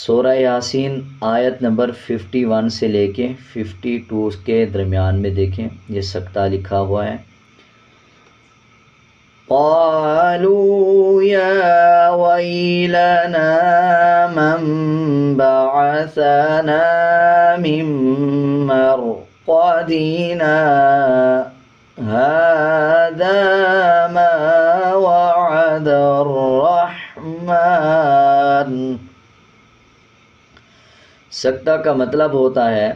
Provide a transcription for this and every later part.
सूरह यासीन आयत नंबर 51 से लेके 52 के दरमियान में देखें, ये सकता लिखा हुआ है। क़ालू या वैलना मन बअसना मिन मरक़दिना हाज़ा मा वअदर रहमान। सकता का मतलब होता है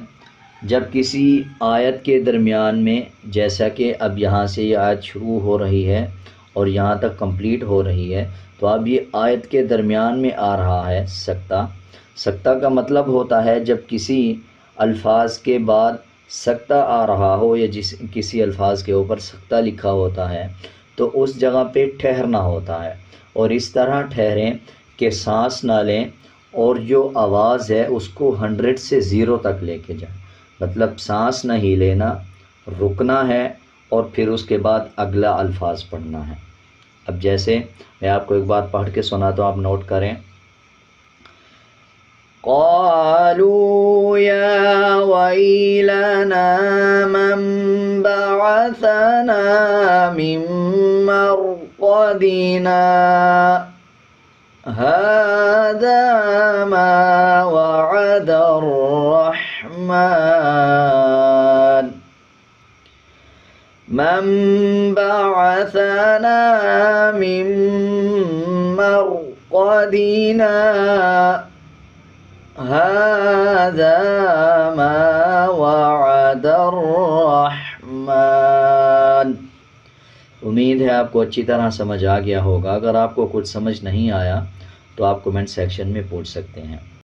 जब किसी आयत के दरमियान में, जैसा कि अब यहाँ से ये आयत शुरू हो रही है और यहाँ तक कंप्लीट हो रही है, तो अब ये आयत के दरमियान में आ रहा है सकता। सकता का मतलब होता है जब किसी अल्फाज के बाद सकता आ रहा हो या किसी अल्फाज के ऊपर सकता लिखा होता है तो उस जगह पे ठहरना होता है, और इस तरह ठहरें कि सांस ना लें और जो आवाज़ है उसको 100 से 0 तक लेके जाए। मतलब सांस नहीं लेना, रुकना है और फिर उसके बाद अगला अल्फाज पढ़ना है। अब जैसे मैं आपको एक बार पढ़ के सुनाता हूँ, आप नोट करें। क़ालू या वैलना मन बअसना मिन मरक़दिना हाज़ा मा वअदर रहमान। मन बअसना मिन मरक़दिना हाज़ा मा वअदर रहमान। उम्मीद है आपको अच्छी तरह समझ आ गया होगा। अगर आपको कुछ समझ नहीं आया तो आप कमेंट सेक्शन में पूछ सकते हैं।